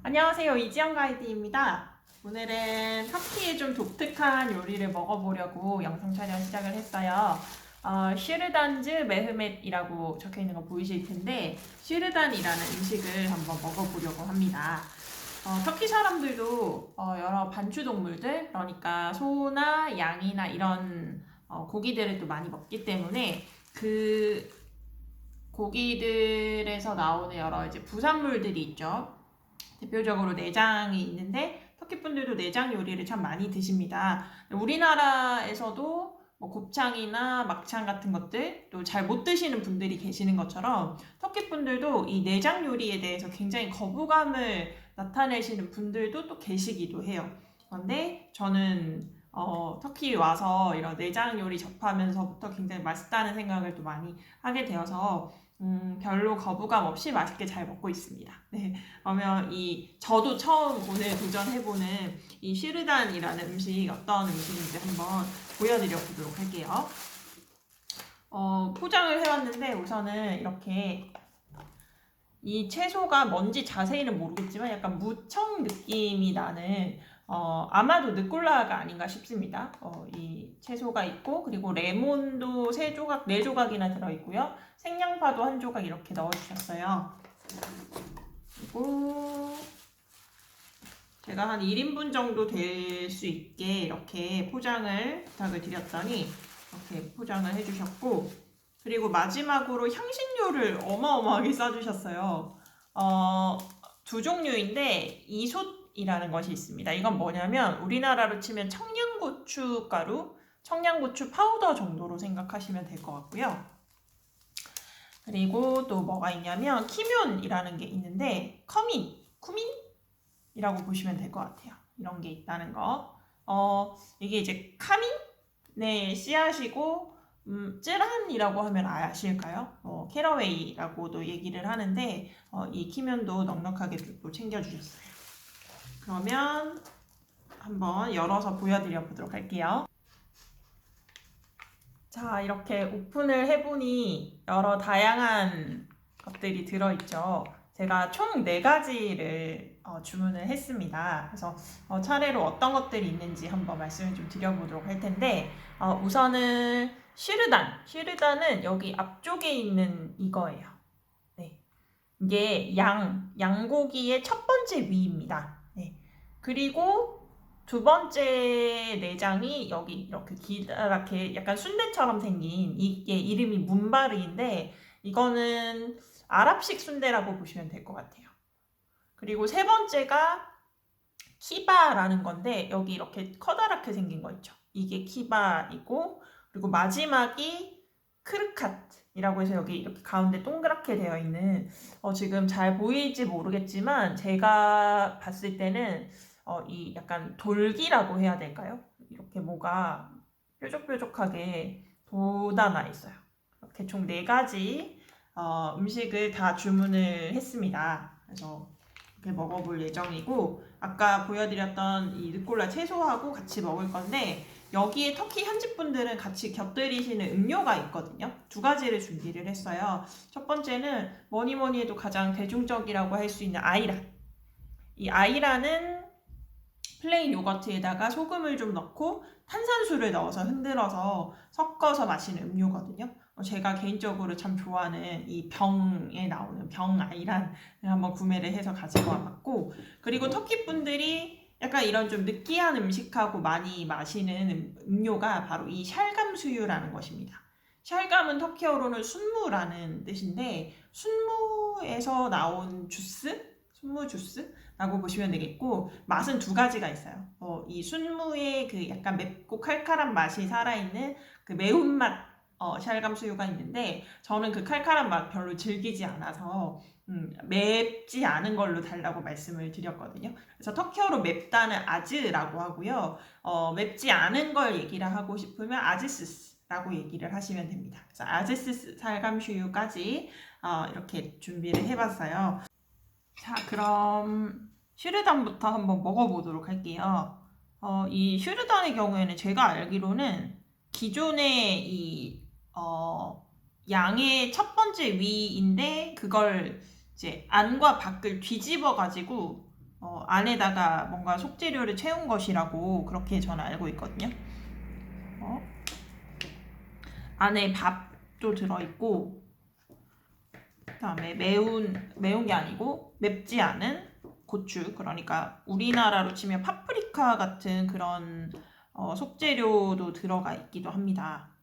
안녕하세요. 이지영 가이드입니다. 오늘은 터키의 좀 독특한 요리를 먹어보려고 영상 촬영 시작을 했어요. 시르단즈 메흐멧이라고 적혀 있는 거 보이실 텐데 시르단이라는 음식을 한번 먹어보려고 합니다. 터키 사람들도 여러 반추동물들, 그러니까 소나 양이나 이런 고기들을 또 많이 먹기 때문에 그 고기들에서 나오는 여러 이제 부산물들이 있죠. 대표적으로 내장이 있는데 터키 분들도 내장 요리를 참 많이 드십니다. 우리나라에서도 뭐 곱창이나 막창 같은 것들 또 잘 못 드시는 분들이 계시는 것처럼 터키 분들도 이 내장 요리에 대해서 굉장히 거부감을 나타내시는 분들도 또 계시기도 해요. 그런데 저는 터키 와서 이런 내장 요리 접하면서부터 굉장히 맛있다는 생각을 또 많이 하게 되어서 별로 거부감 없이 맛있게 잘 먹고 있습니다. 네. 그러면 저도 처음 오늘 도전해보는 이 시르단이라는 음식 어떤 음식인지 한번 보여드려 보도록 할게요. 포장을 해왔는데 우선은 이렇게 이 채소가 뭔지 자세히는 모르겠지만 약간 무청 느낌이 나는 아마도 느꼴라가 아닌가 싶습니다. 이 채소가 있고 그리고 레몬도 3조각, 4조각이나 들어있고요. 생양파도 1조각 이렇게 넣어주셨어요. 그리고 제가 한 1인분 정도 될 수 있게 이렇게 포장을 부탁을 드렸더니 이렇게 포장을 해주셨고 그리고 마지막으로 향신료를 어마어마하게 싸주셨어요. 2종류인데 이솥이라는 것이 있습니다. 이건 뭐냐면 우리나라로 치면 청양고추 가루, 청양고추 파우더 정도로 생각하시면 될 것 같고요. 그리고 또 뭐가 있냐면 키뮨이라는 게 있는데 쿠민이라고 보시면 될 것 같아요. 이런 게 있다는 거. 이게 이제 카민의 씨앗이고 쯔란이라고 하면 아실까요? 캐러웨이라고도 얘기를 하는데 이 키면도 넉넉하게 또 챙겨주셨어요. 그러면 한번 열어서 보여드려 보도록 할게요. 자, 이렇게 오픈을 해보니 여러 다양한 것들이 들어있죠. 제가 총 4가지를 주문을 했습니다. 그래서 차례로 어떤 것들이 있는지 한번 말씀을 좀 드려보도록 할 텐데 우선은 시르단은 여기 앞쪽에 있는 이거예요. 네. 이게 양고기의 첫 번째 위입니다. 네. 그리고 2번째 내장이 여기 이렇게 기다랗게 약간 순대처럼 생긴 이게 이름이 문바르인데 이거는 아랍식 순대라고 보시면 될 것 같아요. 그리고 3번째가 키바라는 건데 여기 이렇게 커다랗게 생긴 거 있죠. 이게 키바이고 그리고 마지막이 크르캇이라고 해서 여기 이렇게 가운데 동그랗게 되어 있는 지금 잘 보일지 모르겠지만 제가 봤을 때는 이 약간 돌기라고 해야 될까요? 이렇게 뭐가 뾰족뾰족하게 돋아나 있어요. 이렇게 총 4가지 음식을 다 주문을 했습니다. 그래서 이렇게 먹어볼 예정이고 아까 보여드렸던 이 느꼴라 채소하고 같이 먹을 건데 여기에 터키 현지 분들은 같이 곁들이시는 음료가 있거든요. 2가지를 준비를 했어요. 첫 번째는 뭐니 해도 가장 대중적이라고 할 수 있는 아이란. 이 아이란은 플레인 요거트에다가 소금을 좀 넣고 탄산수를 넣어서 흔들어서 섞어서 마시는 음료거든요. 제가 개인적으로 참 좋아하는 이 병에 나오는 병 아이란을 한번 구매를 해서 가지고 와봤고 그리고 터키 분들이 약간 이런 좀 느끼한 음식하고 많이 마시는 음료가 바로 이 샬감 수유라는 것입니다. 샬감은 터키어로는 순무라는 뜻인데 순무에서 나온 주스? 순무 주스라고 보시면 되겠고 맛은 2가지가 있어요. 이 순무의 그 약간 맵고 칼칼한 맛이 살아있는 그 매운맛 샬감 수유가 있는데 저는 그 칼칼한 맛 별로 즐기지 않아서 맵지 않은 걸로 달라고 말씀을 드렸거든요. 그래서 터키어로 맵다는 아즈라고 하고요. 맵지 않은 걸 얘기를 하고 싶으면 아즈스스라고 얘기를 하시면 됩니다. 그래서 아즈스스 샬감 수유까지 이렇게 준비를 해봤어요. 자, 그럼 슈르단부터 한번 먹어보도록 할게요. 이 슈르단의 경우에는 제가 알기로는 기존의 양의 첫 번째 위인데 그걸 이제 안과 밖을 뒤집어 가지고 안에다가 뭔가 속재료를 채운 것이라고 그렇게 저는 알고 있거든요. 안에 밥도 들어있고, 그다음에 매운 게 아니고 맵지 않은 고추, 그러니까 우리나라로 치면 파프리카 같은 그런 속재료도 들어가 있기도 합니다.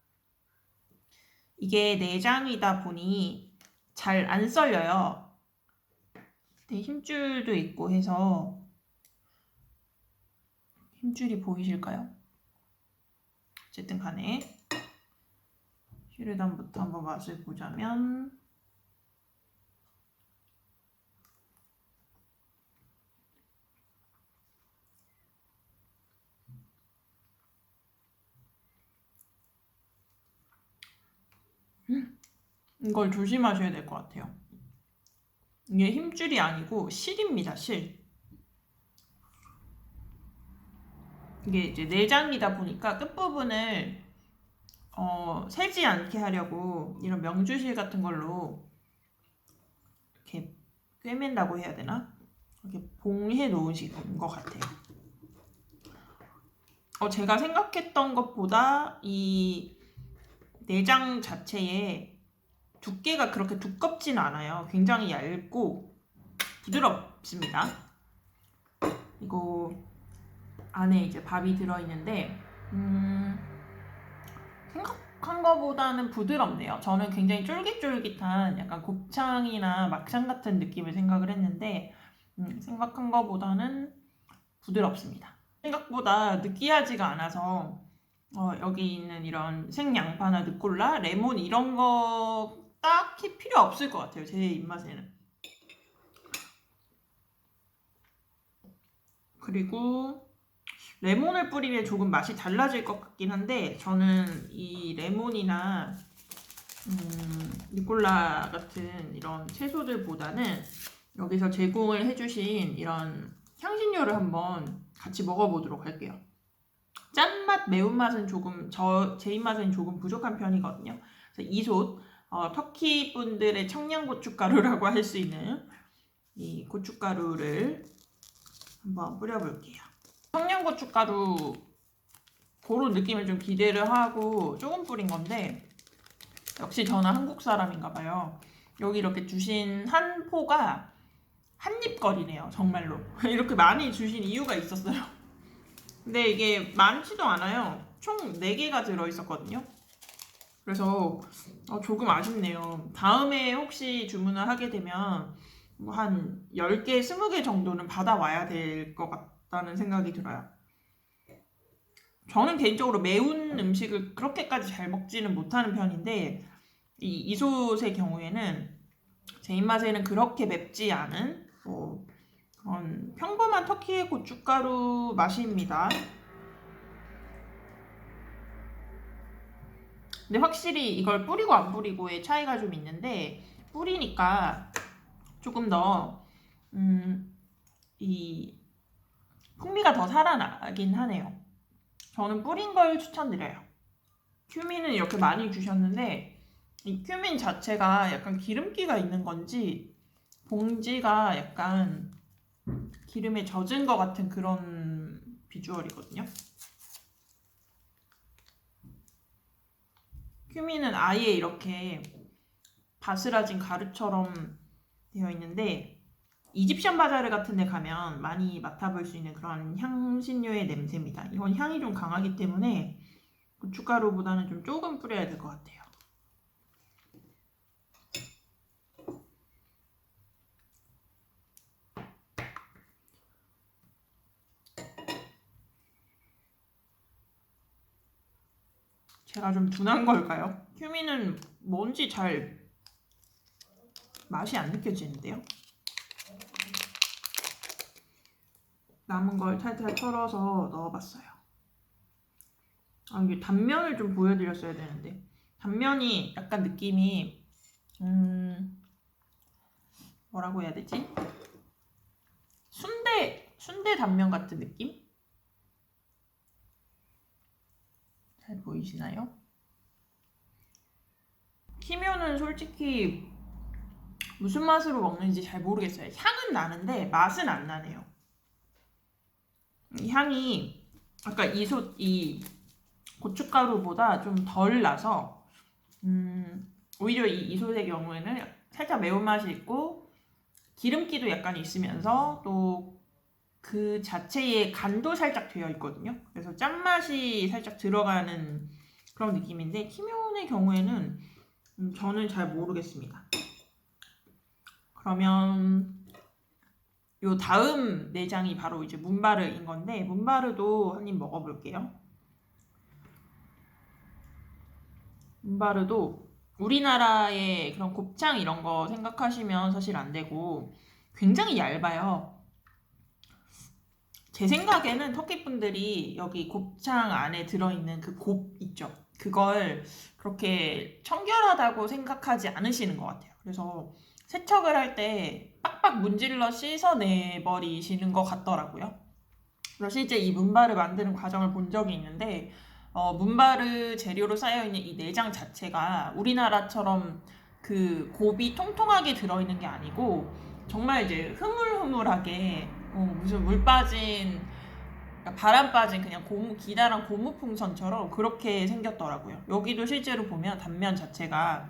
이게 내장이다 보니 잘 안 썰려요. 힘줄도 있고 해서, 힘줄이 보이실까요? 어쨌든 간에 슈르담부터 한번 맛을 보자면, 이걸 조심하셔야 될 것 같아요. 이게 힘줄이 아니고 실입니다, 실. 이게 이제 내장이다 보니까 끝부분을 새지 않게 하려고 이런 명주실 같은 걸로 이렇게 꿰맨다고 해야 되나? 이렇게 봉해 놓으신 것 같아요. 제가 생각했던 것보다 이 내장 자체에 두께가 그렇게 두껍진 않아요. 굉장히 얇고 부드럽습니다. 이거 안에 이제 밥이 들어있는데 생각한 것보다는 부드럽네요. 저는 굉장히 쫄깃쫄깃한 약간 곱창이나 막창 같은 느낌을 생각을 했는데 생각한 것보다는 부드럽습니다. 생각보다 느끼하지가 않아서 여기 있는 이런 생양파나 느콜라, 레몬 이런 거 딱히 필요 없을 것 같아요. 제 입맛에는. 그리고 레몬을 뿌리면 조금 맛이 달라질 것 같긴 한데 저는 이 레몬이나 니콜라 같은 이런 채소들보다는 여기서 제공을 해주신 이런 향신료를 한번 같이 먹어보도록 할게요. 짠맛, 매운맛은 조금 제 입맛은 조금 부족한 편이거든요. 그래서 이솥, 터키 분들의 청양고춧가루라고 할 수 있는 이 고춧가루를 한번 뿌려볼게요. 청양고춧가루 그런 느낌을 좀 기대를 하고 조금 뿌린 건데 역시 저는 한국 사람인가 봐요. 여기 이렇게 주신 한 포가 한입거리네요. 정말로. 이렇게 많이 주신 이유가 있었어요. 근데 이게 많지도 않아요. 총 4개가 들어있었거든요. 그래서 조금 아쉽네요. 다음에 혹시 주문을 하게 되면 한 10개, 20개 정도는 받아와야 될 것 같다는 생각이 들어요. 저는 개인적으로 매운 음식을 그렇게까지 잘 먹지는 못하는 편인데 이 이솥의 경우에는 제 입맛에는 그렇게 맵지 않은 그런 평범한 터키의 고춧가루 맛입니다. 근데 확실히 이걸 뿌리고 안 뿌리고의 차이가 좀 있는데 뿌리니까 조금 더 이 풍미가 더 살아나긴 하네요. 저는 뿌린 걸 추천드려요. 큐민은 이렇게 많이 주셨는데 이 큐민 자체가 약간 기름기가 있는 건지 봉지가 약간 기름에 젖은 것 같은 그런 비주얼이거든요. 큐민은 아예 이렇게 바스라진 가루처럼 되어 있는데 이집션 바자르 같은 데 가면 많이 맡아볼 수 있는 그런 향신료의 냄새입니다. 이건 향이 좀 강하기 때문에 고춧가루보다는 좀 조금 뿌려야 될 것 같아요. 제가 좀 둔한 걸까요? 큐민은 뭔지 잘 맛이 안 느껴지는데요. 남은 걸 탈탈 털어서 넣어봤어요. 이게 단면을 좀 보여드렸어야 되는데 단면이 약간 느낌이 뭐라고 해야 되지? 순대 단면 같은 느낌? 잘 보이시나요? 키면은 솔직히 무슨 맛으로 먹는지 잘 모르겠어요. 향은 나는데 맛은 안 나네요. 이 향이 아까 이 고춧가루보다 좀 덜 나서 오히려 이 이솥의 경우에는 살짝 매운맛이 있고 기름기도 약간 있으면서 또 그 자체의 간도 살짝 되어 있거든요. 그래서 짠맛이 살짝 들어가는 그런 느낌인데 키면의 경우에는 저는 잘 모르겠습니다. 그러면 요 다음 내장이 바로 이제 문바르인 건데 문바르도 한 입 먹어볼게요. 문바르도 우리나라의 그런 곱창 이런 거 생각하시면 사실 안 되고 굉장히 얇아요. 제 생각에는 터키 분들이 여기 곱창 안에 들어있는 그 곱 있죠. 그걸 그렇게 청결하다고 생각하지 않으시는 것 같아요. 그래서 세척을 할 때 빡빡 문질러 씻어내버리시는 것 같더라고요. 그래서 실제 이 문바르 만드는 과정을 본 적이 있는데 문바르 재료로 쌓여있는 이 내장 자체가 우리나라처럼 그 곱이 통통하게 들어있는 게 아니고 정말 이제 흐물흐물하게 무슨 물 빠진 그러니까 바람 빠진 그냥 기다란 고무풍선처럼 그렇게 생겼더라고요. 여기도 실제로 보면 단면 자체가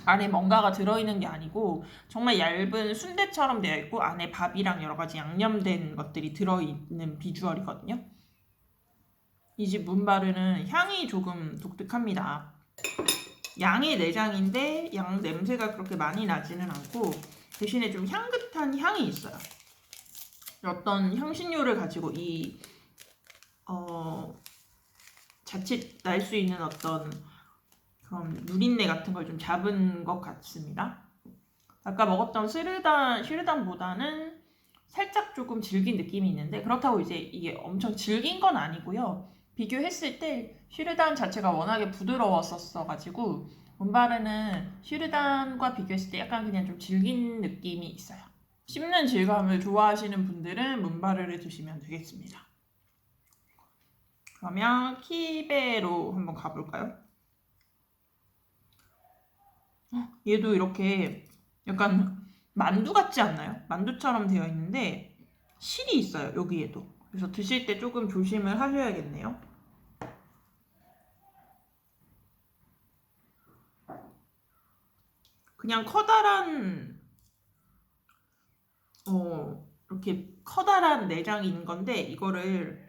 안에 뭔가가 들어있는 게 아니고 정말 얇은 순대처럼 되어 있고 안에 밥이랑 여러 가지 양념된 것들이 들어있는 비주얼이거든요. 이 집 문바르는 향이 조금 독특합니다. 양의 내장인데 양 냄새가 그렇게 많이 나지는 않고 대신에 좀 향긋한 향이 있어요. 어떤 향신료를 가지고 자칫 날 수 있는 어떤 그런 누린내 같은 걸 좀 잡은 것 같습니다. 아까 먹었던 슈르단보다는 살짝 조금 질긴 느낌이 있는데 그렇다고 이제 이게 엄청 질긴 건 아니고요. 비교했을 때 슈르단 자체가 워낙에 부드러웠었어가지고 문바르는 슈르단과 비교했을 때 약간 그냥 좀 질긴 느낌이 있어요. 씹는 질감을 좋아하시는 분들은 문바르를 드시면 되겠습니다. 그러면 키베로 한번 가볼까요? 얘도 이렇게 약간 만두 같지 않나요? 만두처럼 되어 있는데 실이 있어요, 여기에도. 그래서 드실 때 조금 조심을 하셔야겠네요. 그냥 이렇게 커다란 내장이 있는 건데 이거를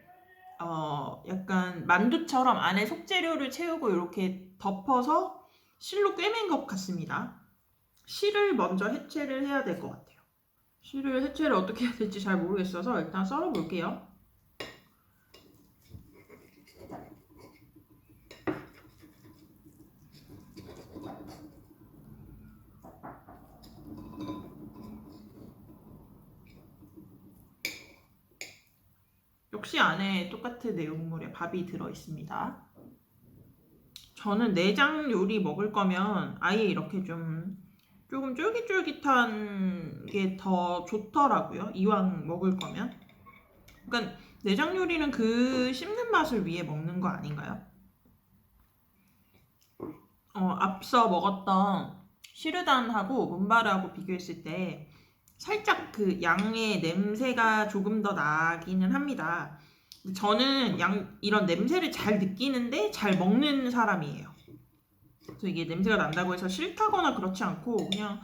약간 만두처럼 안에 속재료를 채우고 이렇게 덮어서 실로 꿰맨 것 같습니다. 실을 먼저 해체를 해야 될 것 같아요. 실을 해체를 어떻게 해야 될지 잘 모르겠어서 일단 썰어 볼게요. 역시 안에 똑같은 내용물의 밥이 들어 있습니다. 저는 내장 요리 먹을 거면 아예 이렇게 조금 쫄깃쫄깃한 게 더 좋더라고요. 이왕 먹을 거면. 그러니까 내장 요리는 그 씹는 맛을 위해 먹는 거 아닌가요? 앞서 먹었던 시르단하고 문바르하고 비교했을 때 살짝 그 양의 냄새가 조금 더 나기는 합니다. 저는 이런 냄새를 잘 느끼는데 잘 먹는 사람이에요. 그래서 이게 냄새가 난다고 해서 싫다거나 그렇지 않고 그냥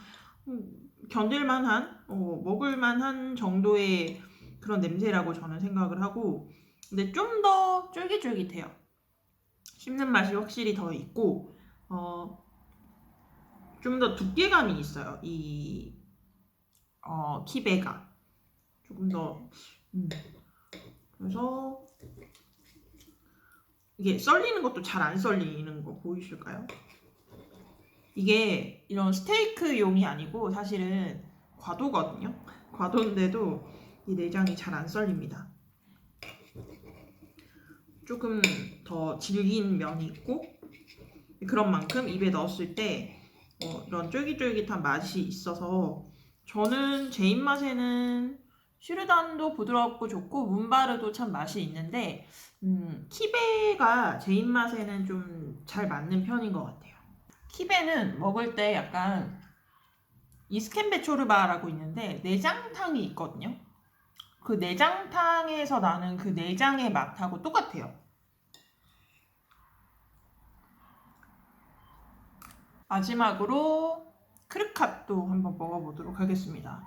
견딜만한, 먹을만한 정도의 그런 냄새라고 저는 생각을 하고 근데 좀 더 쫄깃쫄깃해요. 씹는 맛이 확실히 더 있고 좀 더 두께감이 있어요. 이 키베가 조금 더 그래서 이게 썰리는 것도 잘 안 썰리는 거 보이실까요? 이게 이런 스테이크용이 아니고 사실은 과도거든요. 과도인데도 이 내장이 잘 안 썰립니다. 조금 더 질긴 면이 있고 그런 만큼 입에 넣었을 때 이런 쫄깃쫄깃한 맛이 있어서 저는 제 입맛에는 슈르단도 부드럽고 좋고 문바르도 참 맛이 있는데 키베가 제 입맛에는 좀 잘 맞는 편인 것 같아요. 키베는 먹을 때 약간 이스켐베 초르바라고 있는데 내장탕이 있거든요. 그 내장탕에서 나는 그 내장의 맛하고 똑같아요. 마지막으로 크르캅도 한번 먹어보도록 하겠습니다.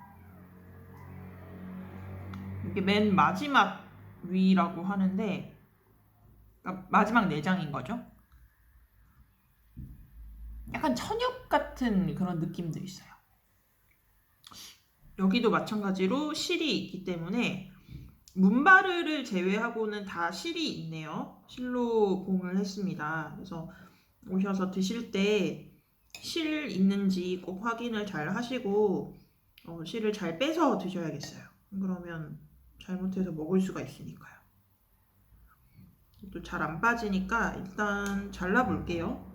이게 맨 마지막 위라고 하는데, 그러니까 마지막 내장인 거죠. 약간 천엽 같은 그런 느낌도 있어요. 여기도 마찬가지로 실이 있기 때문에 문바르를 제외하고는 다 실이 있네요. 실로 봉을 했습니다. 그래서 오셔서 드실 때 실 있는지 꼭 확인을 잘 하시고 실을 잘 빼서 드셔야겠어요. 그러면 잘못해서 먹을 수가 있으니까요. 또 잘 안 빠지니까 일단 잘라볼게요.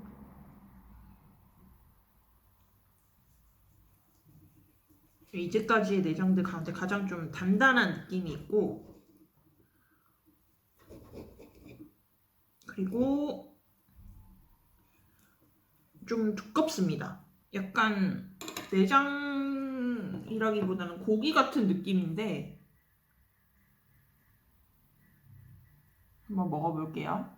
이제까지의 내장들 가운데 가장 좀 단단한 느낌이 있고, 그리고 좀 두껍습니다. 약간 내장이라기보다는 고기 같은 느낌인데 한번 먹어볼게요.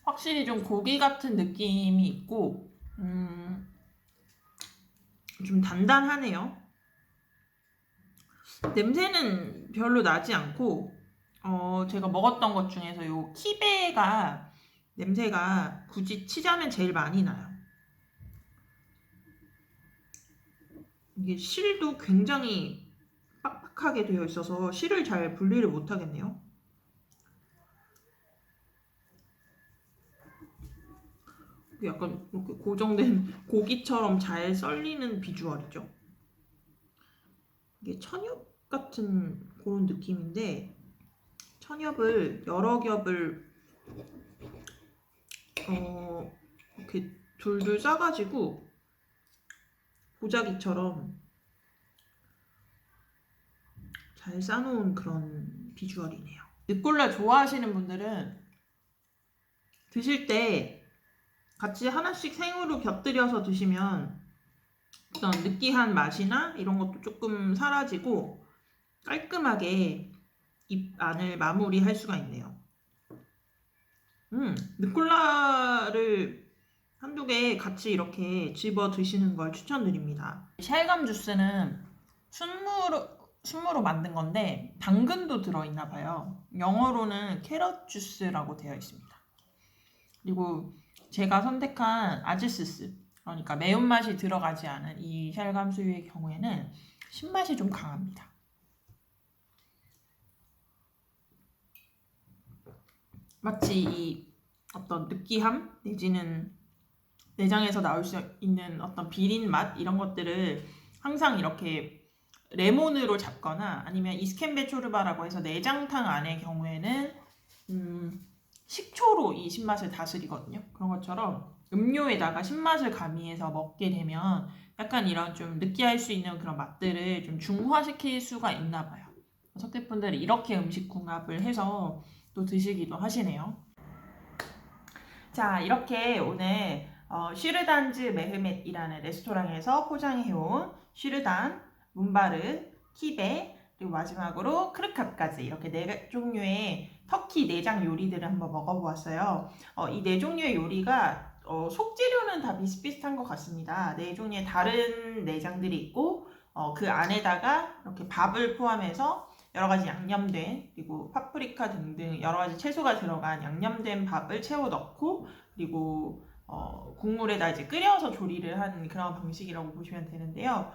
확실히 좀 고기 같은 느낌이 있고 좀 단단하네요. 냄새는 별로 나지 않고 제가 먹었던 것 중에서 요 키베가 냄새가 굳이 치자면 제일 많이 나요. 이게 실도 굉장히 빡빡하게 되어 있어서 실을 잘 분리를 못 하겠네요. 약간 이렇게 고정된 고기처럼 잘 썰리는 비주얼이죠. 이게 천엽 같은 그런 느낌인데 천엽을 여러 겹을 이렇게 둘둘 싸가지고 보자기처럼 잘 싸놓은 그런 비주얼이네요. 느꼴라 좋아하시는 분들은 드실 때 같이 하나씩 생으로 곁들여서 드시면 어떤 느끼한 맛이나 이런 것도 조금 사라지고 깔끔하게 입 안을 마무리할 수가 있네요. 느콜라를 한두 개 같이 이렇게 집어 드시는 걸 추천드립니다. 샬감 주스는 순무로 만든 건데 당근도 들어있나 봐요. 영어로는 캐럿 주스라고 되어 있습니다. 그리고 제가 선택한 아지스스, 그러니까 매운맛이 들어가지 않은 이 샬감 수유의 경우에는 신맛이 좀 강합니다. 마치 이 어떤 느끼함 내지는 내장에서 나올 수 있는 어떤 비린 맛 이런 것들을 항상 이렇게 레몬으로 잡거나 아니면 이스켐베 초르바라고 해서 내장탕 안의 경우에는 식초로 이 신맛을 다스리거든요. 그런 것처럼 음료에다가 신맛을 가미해서 먹게 되면 약간 이런 좀 느끼할 수 있는 그런 맛들을 좀 중화시킬 수가 있나 봐요. 석대분들이 이렇게 음식 궁합을 해서 또 드시기도 하시네요. 자, 이렇게 오늘 슈르단즈 메흐멧이라는 레스토랑에서 포장해온 슈르단, 문바르, 키베, 그리고 마지막으로 크르캅까지 이렇게 네 종류의 터키 내장 요리들을 한번 먹어보았어요. 이 네 종류의 요리가 속재료는 다 비슷비슷한 것 같습니다. 네 종류의 다른 내장들이 있고 그 안에다가 이렇게 밥을 포함해서 여러 가지 양념된 그리고 파프리카 등등 여러 가지 채소가 들어간 양념된 밥을 채워 넣고 그리고 국물에다 이제 끓여서 조리를 한 그런 방식이라고 보시면 되는데요.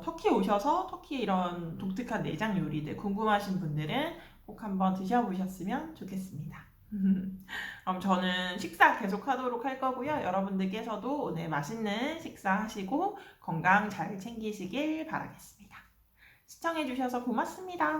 터키에 오셔서 터키의 이런 독특한 내장 요리들 궁금하신 분들은 꼭 한번 드셔보셨으면 좋겠습니다. 그럼 저는 식사 계속 하도록 할 거고요. 여러분들께서도 오늘 맛있는 식사 하시고 건강 잘 챙기시길 바라겠습니다. 시청해주셔서 고맙습니다.